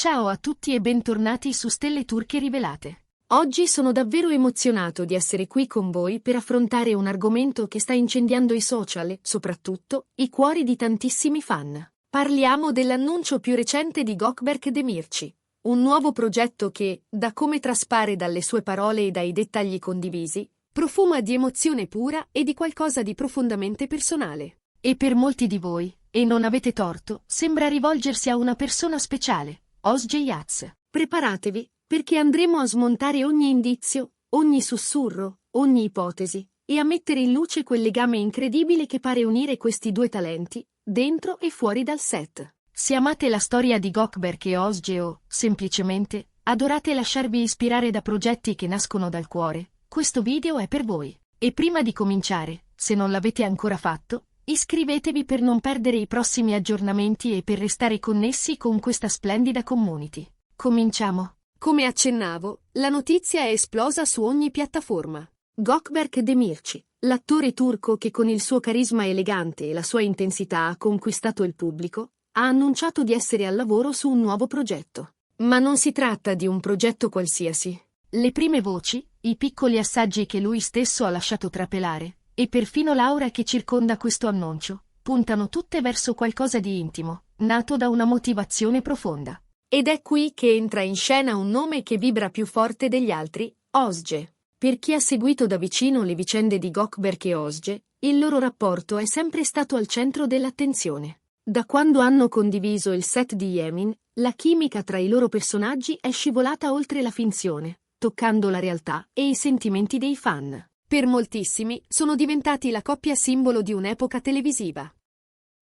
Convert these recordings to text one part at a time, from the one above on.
Ciao a tutti e bentornati su Stelle Turche Rivelate. Oggi sono davvero emozionato di essere qui con voi per affrontare un argomento che sta incendiando i social e, soprattutto, i cuori di tantissimi fan. Parliamo dell'annuncio più recente di Gökberk Demirci, un nuovo progetto che, da come traspare dalle sue parole e dai dettagli condivisi, profuma di emozione pura e di qualcosa di profondamente personale. E per molti di voi, e non avete torto, sembra rivolgersi a una persona speciale, Özge Yağız. Preparatevi, perché andremo a smontare ogni indizio, ogni sussurro, ogni ipotesi, e a mettere in luce quel legame incredibile che pare unire questi due talenti, dentro e fuori dal set. Se amate la storia di Gökberk e Özge o, semplicemente, adorate lasciarvi ispirare da progetti che nascono dal cuore, questo video è per voi. E prima di cominciare, se non l'avete ancora fatto, iscrivetevi per non perdere i prossimi aggiornamenti e per restare connessi con questa splendida community. Cominciamo. Come accennavo, la notizia è esplosa su ogni piattaforma. Gökberk Demirci, l'attore turco che con il suo carisma elegante e la sua intensità ha conquistato il pubblico, ha annunciato di essere al lavoro su un nuovo progetto. Ma non si tratta di un progetto qualsiasi. Le prime voci, i piccoli assaggi che lui stesso ha lasciato trapelare, e perfino l'aura che circonda questo annuncio, puntano tutte verso qualcosa di intimo, nato da una motivazione profonda. Ed è qui che entra in scena un nome che vibra più forte degli altri, Özge. Per chi ha seguito da vicino le vicende di Gökberk e Özge, il loro rapporto è sempre stato al centro dell'attenzione. Da quando hanno condiviso il set di Yemin, la chimica tra i loro personaggi è scivolata oltre la finzione, toccando la realtà e i sentimenti dei fan. Per moltissimi sono diventati la coppia simbolo di un'epoca televisiva.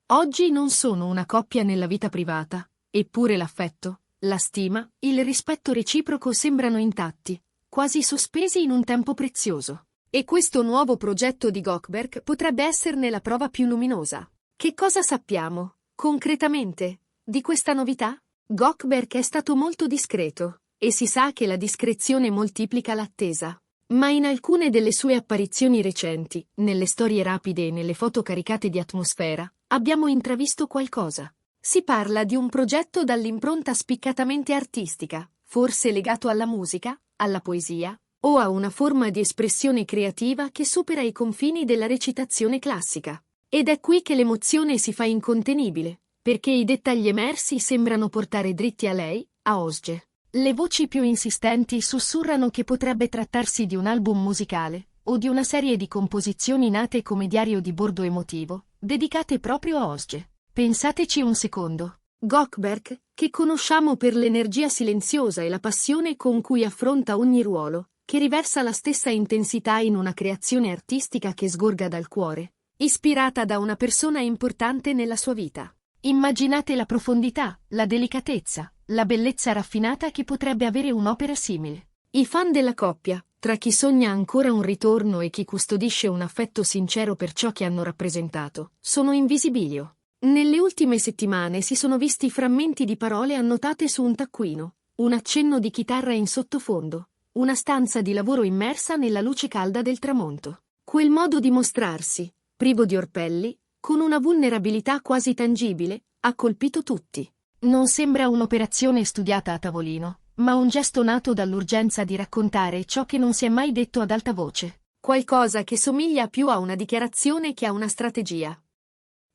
Oggi non sono una coppia nella vita privata, eppure l'affetto, la stima, il rispetto reciproco sembrano intatti, quasi sospesi in un tempo prezioso. E questo nuovo progetto di Gökberk potrebbe esserne la prova più luminosa. Che cosa sappiamo, concretamente, di questa novità? Gökberk è stato molto discreto, e si sa che la discrezione moltiplica l'attesa. Ma in alcune delle sue apparizioni recenti, nelle storie rapide e nelle foto caricate di atmosfera, abbiamo intravisto qualcosa. Si parla di un progetto dall'impronta spiccatamente artistica, forse legato alla musica, alla poesia, o a una forma di espressione creativa che supera i confini della recitazione classica. Ed è qui che l'emozione si fa incontenibile, perché i dettagli emersi sembrano portare dritti a lei, a Özge. Le voci più insistenti sussurrano che potrebbe trattarsi di un album musicale, o di una serie di composizioni nate come diario di bordo emotivo, dedicate proprio a Özge. Pensateci un secondo. Gökberk, che conosciamo per l'energia silenziosa e la passione con cui affronta ogni ruolo, che riversa la stessa intensità in una creazione artistica che sgorga dal cuore, ispirata da una persona importante nella sua vita. Immaginate la profondità, la delicatezza, la bellezza raffinata che potrebbe avere un'opera simile. I fan della coppia, tra chi sogna ancora un ritorno e chi custodisce un affetto sincero per ciò che hanno rappresentato, sono in visibilio. Nelle ultime settimane si sono visti frammenti di parole annotate su un taccuino, un accenno di chitarra in sottofondo, una stanza di lavoro immersa nella luce calda del tramonto. Quel modo di mostrarsi, privo di orpelli, con una vulnerabilità quasi tangibile, ha colpito tutti. Non sembra un'operazione studiata a tavolino, ma un gesto nato dall'urgenza di raccontare ciò che non si è mai detto ad alta voce. Qualcosa che somiglia più a una dichiarazione che a una strategia.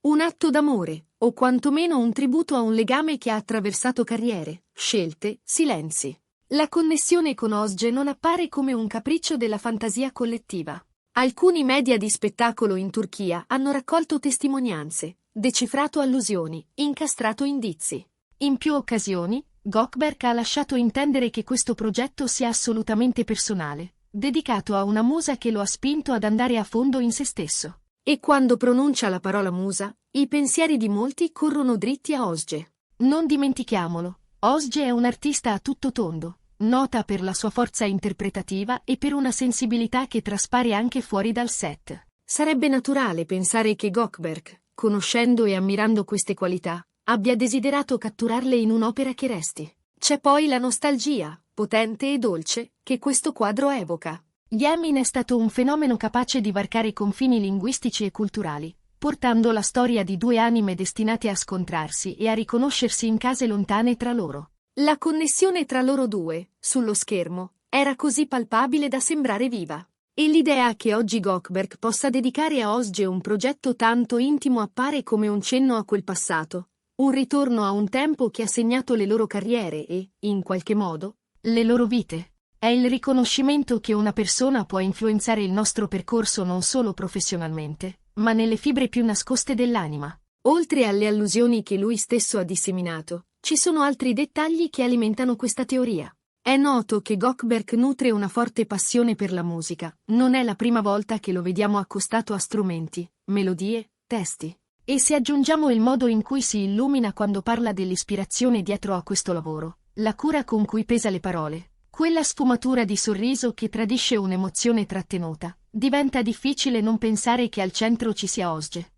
Un atto d'amore, o quantomeno un tributo a un legame che ha attraversato carriere, scelte, silenzi. La connessione con Özge non appare come un capriccio della fantasia collettiva. Alcuni media di spettacolo in Turchia hanno raccolto testimonianze, decifrato allusioni, incastrato indizi. In più occasioni, Gökberk ha lasciato intendere che questo progetto sia assolutamente personale, dedicato a una musa che lo ha spinto ad andare a fondo in se stesso. E quando pronuncia la parola musa, i pensieri di molti corrono dritti a Özge. Non dimentichiamolo, Özge è un artista a tutto tondo, nota per la sua forza interpretativa e per una sensibilità che traspare anche fuori dal set. Sarebbe naturale pensare che Gökberk, conoscendo e ammirando queste qualità, abbia desiderato catturarle in un'opera che resti. C'è poi la nostalgia, potente e dolce, che questo quadro evoca. Yemin è stato un fenomeno capace di varcare confini linguistici e culturali, portando la storia di due anime destinate a scontrarsi e a riconoscersi in case lontane tra loro. La connessione tra loro due, sullo schermo, era così palpabile da sembrare viva. E l'idea che oggi Gökberk possa dedicare a Özge un progetto tanto intimo appare come un cenno a quel passato, un ritorno a un tempo che ha segnato le loro carriere e, in qualche modo, le loro vite. È il riconoscimento che una persona può influenzare il nostro percorso non solo professionalmente, ma nelle fibre più nascoste dell'anima. Oltre alle allusioni che lui stesso ha disseminato, ci sono altri dettagli che alimentano questa teoria. È noto che Gökberk nutre una forte passione per la musica, non è la prima volta che lo vediamo accostato a strumenti, melodie, testi. E se aggiungiamo il modo in cui si illumina quando parla dell'ispirazione dietro a questo lavoro, la cura con cui pesa le parole, quella sfumatura di sorriso che tradisce un'emozione trattenuta, diventa difficile non pensare che al centro ci sia Özge.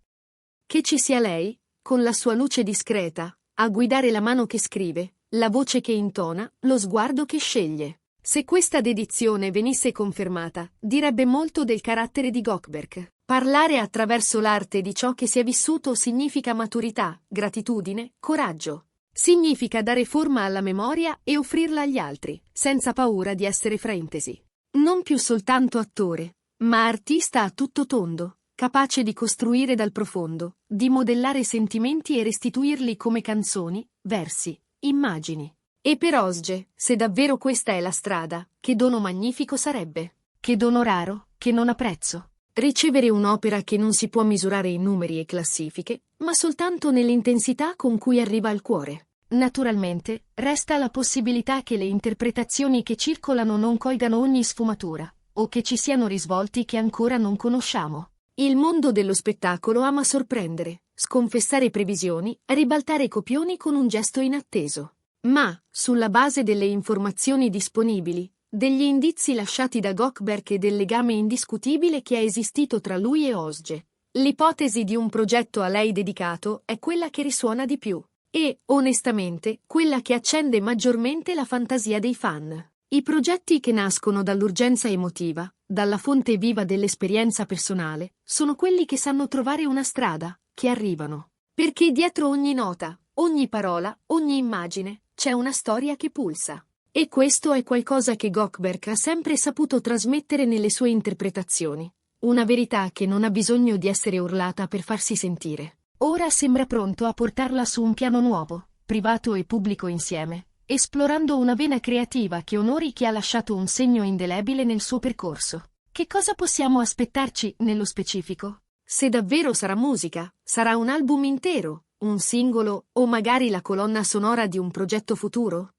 Che ci sia lei, con la sua luce discreta, a guidare la mano che scrive, la voce che intona, lo sguardo che sceglie. Se questa dedizione venisse confermata, direbbe molto del carattere di Gökberk. Parlare attraverso l'arte di ciò che si è vissuto significa maturità, gratitudine, coraggio. Significa dare forma alla memoria e offrirla agli altri, senza paura di essere fraintesi. Non più soltanto attore, ma artista a tutto tondo, capace di costruire dal profondo, di modellare sentimenti e restituirli come canzoni, versi, immagini. E per Özge, se davvero questa è la strada, che dono magnifico sarebbe. Che dono raro, che non ha prezzo. Ricevere un'opera che non si può misurare in numeri e classifiche, ma soltanto nell'intensità con cui arriva al cuore. Naturalmente, resta la possibilità che le interpretazioni che circolano non colgano ogni sfumatura, o che ci siano risvolti che ancora non conosciamo. Il mondo dello spettacolo ama sorprendere, sconfessare previsioni, ribaltare copioni con un gesto inatteso. Ma, sulla base delle informazioni disponibili, degli indizi lasciati da Gökberk e del legame indiscutibile che è esistito tra lui e Özge, l'ipotesi di un progetto a lei dedicato è quella che risuona di più. E, onestamente, quella che accende maggiormente la fantasia dei fan. I progetti che nascono dall'urgenza emotiva, dalla fonte viva dell'esperienza personale, sono quelli che sanno trovare una strada, che arrivano. Perché dietro ogni nota, ogni parola, ogni immagine, c'è una storia che pulsa. E questo è qualcosa che Gökberk ha sempre saputo trasmettere nelle sue interpretazioni. Una verità che non ha bisogno di essere urlata per farsi sentire. Ora sembra pronto a portarla su un piano nuovo, privato e pubblico insieme, esplorando una vena creativa che onori chi ha lasciato un segno indelebile nel suo percorso. Che cosa possiamo aspettarci, nello specifico? Se davvero sarà musica, sarà un album intero, un singolo, o magari la colonna sonora di un progetto futuro?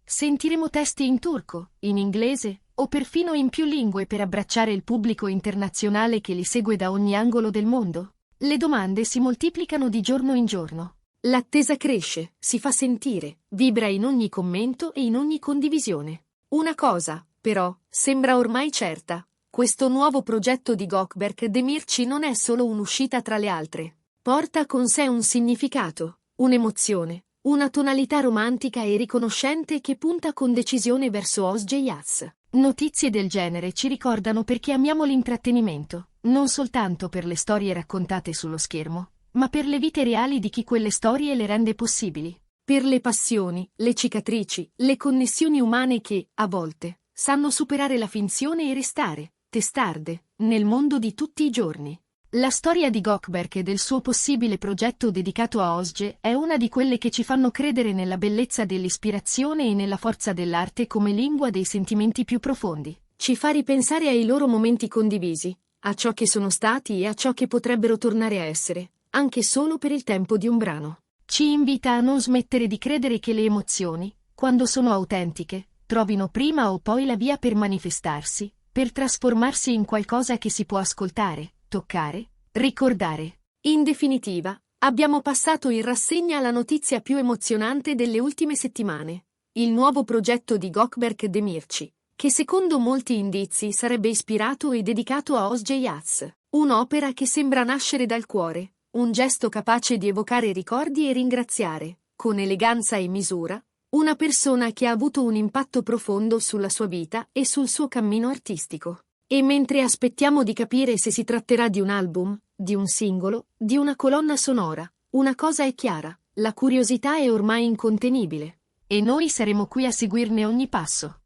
Sentiremo testi in turco, in inglese, o perfino in più lingue per abbracciare il pubblico internazionale che li segue da ogni angolo del mondo? Le domande si moltiplicano di giorno in giorno. L'attesa cresce, si fa sentire, vibra in ogni commento e in ogni condivisione. Una cosa, però, sembra ormai certa. Questo nuovo progetto di Gökberk Demirci non è solo un'uscita tra le altre. Porta con sé un significato, un'emozione, una tonalità romantica e riconoscente che punta con decisione verso Özge Yaz. Notizie del genere ci ricordano perché amiamo l'intrattenimento, non soltanto per le storie raccontate sullo schermo, ma per le vite reali di chi quelle storie le rende possibili. Per le passioni, le cicatrici, le connessioni umane che, a volte, sanno superare la finzione e restare, testarde, nel mondo di tutti i giorni. La storia di Gökberk e del suo possibile progetto dedicato a Özge è una di quelle che ci fanno credere nella bellezza dell'ispirazione e nella forza dell'arte come lingua dei sentimenti più profondi. Ci fa ripensare ai loro momenti condivisi, a ciò che sono stati e a ciò che potrebbero tornare a essere, anche solo per il tempo di un brano. Ci invita a non smettere di credere che le emozioni, quando sono autentiche, trovino prima o poi la via per manifestarsi, per trasformarsi in qualcosa che si può ascoltare, toccare, ricordare. In definitiva, abbiamo passato in rassegna la notizia più emozionante delle ultime settimane. Il nuovo progetto di Gökberk Demirci, che secondo molti indizi sarebbe ispirato e dedicato a Özge Yaz. Un'opera che sembra nascere dal cuore, un gesto capace di evocare ricordi e ringraziare, con eleganza e misura, una persona che ha avuto un impatto profondo sulla sua vita e sul suo cammino artistico. E mentre aspettiamo di capire se si tratterà di un album, di un singolo, di una colonna sonora, una cosa è chiara, la curiosità è ormai incontenibile. e noi saremo qui a seguirne ogni passo.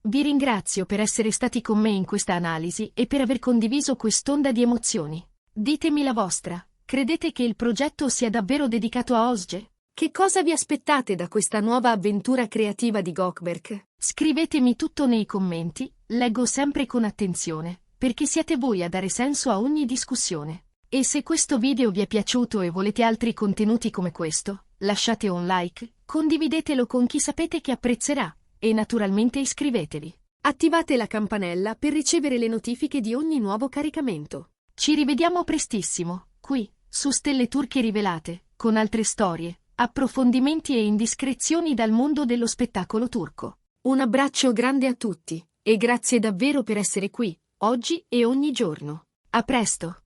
Vi ringrazio per essere stati con me in questa analisi e per aver condiviso quest'onda di emozioni. Ditemi la vostra. Credete che il progetto sia davvero dedicato a Osje? Che cosa vi aspettate da questa nuova avventura creativa di Gökberk? Scrivetemi tutto nei commenti, leggo sempre con attenzione, perché siete voi a dare senso a ogni discussione. E se questo video vi è piaciuto e volete altri contenuti come questo, lasciate un like, condividetelo con chi sapete che apprezzerà, e naturalmente iscrivetevi. Attivate la campanella per ricevere le notifiche di ogni nuovo caricamento. Ci rivediamo prestissimo, qui, su Stelle Turche Rivelate, con altre storie, approfondimenti e indiscrezioni dal mondo dello spettacolo turco. Un abbraccio grande a tutti, e grazie davvero per essere qui, oggi e ogni giorno. A presto!